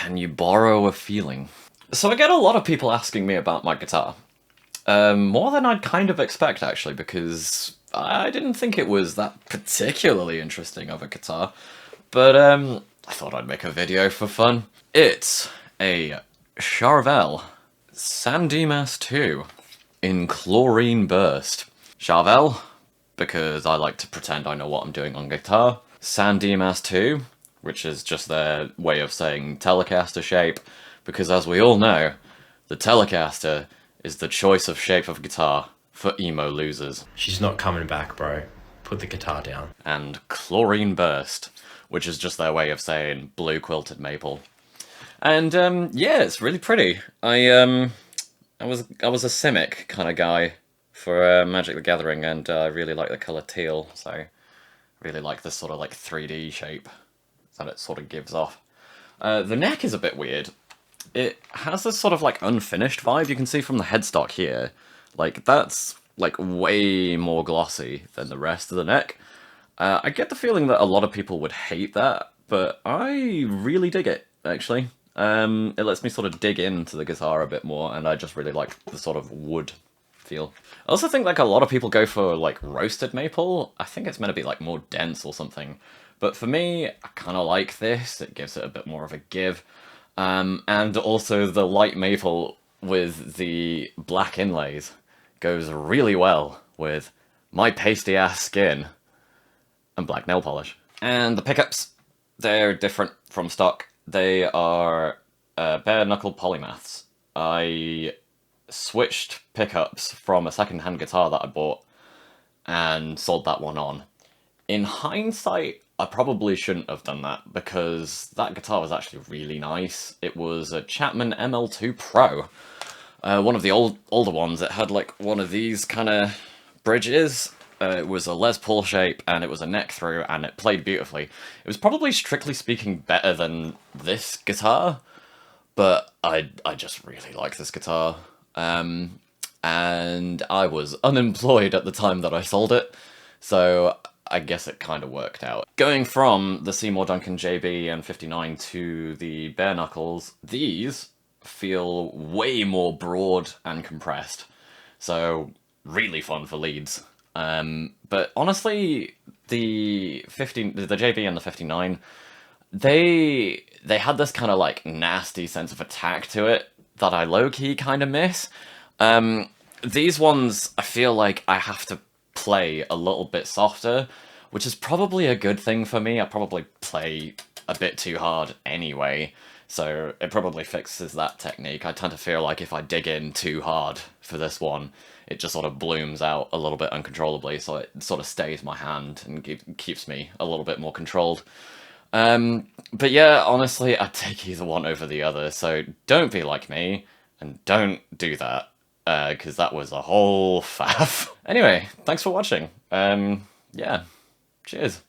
Can you borrow a feeling? So I get a lot of people asking me about my guitar. More than I'd kind of expect, actually, because I didn't think it was that particularly interesting of a guitar. But, I thought I'd make a video for fun. It's a Charvel Sandemas 2 in Chlorine Burst. Charvel, because I like to pretend I know what I'm doing on guitar. Sandemas 2, which is just their way of saying Telecaster shape, because as we all know, the Telecaster is the choice of shape of guitar for emo losers. She's not coming back, bro. Put the guitar down. And Chlorine Burst, which is just their way of saying blue quilted maple. And yeah, it's really pretty. I was a Simic kind of guy for Magic the Gathering, and I really like the color teal, so I really like this sort of like 3D shape that it sort of gives off. The neck is a bit weird. It has this sort of like unfinished vibe you can see from the headstock here. Like that's like way more glossy than the rest of the neck. I get the feeling that a lot of people would hate that, but I really dig it, actually. It lets me sort of dig into the guitar a bit more, and I just really like the sort of wood feel. I also think like a lot of people go for like roasted maple. I think it's meant to be like more dense or something. But for me, I kind of like this. It gives it a bit more of a give. And also the light maple with the black inlays goes really well with my pasty ass skin and black nail polish. And the pickups, they're different from stock. They are bare knuckle polymaths. I switched pickups from a second-hand guitar that I bought and sold that one on. In hindsight, I probably shouldn't have done that because that guitar was actually really nice. It was a Chapman ML2 Pro. One of the older ones. It had like one of these kind of bridges. It was a Les Paul shape, and it was a neck through, and it played beautifully. It was probably, strictly speaking, better than this guitar, but I just really like this guitar. And I was unemployed at the time that I sold it, so I guess it kind of worked out. Going from the Seymour Duncan JB and 59 to the bare knuckles, these feel way more broad and compressed, so really fun for leads. But honestly, the JB and the 59, they had this kind of like nasty sense of attack to it that I low-key kind of miss. These ones, I feel like I have to play a little bit softer, which is probably a good thing for me. I probably play a bit too hard anyway, so it probably fixes that technique. I tend to feel like if I dig in too hard for this one, it just sort of blooms out a little bit uncontrollably, so it sort of stays my hand and keeps me a little bit more controlled. But yeah, honestly, I'd take either one over the other, so don't be like me, and don't do that, because that was a whole faff. Anyway, thanks for watching. Yeah, cheers.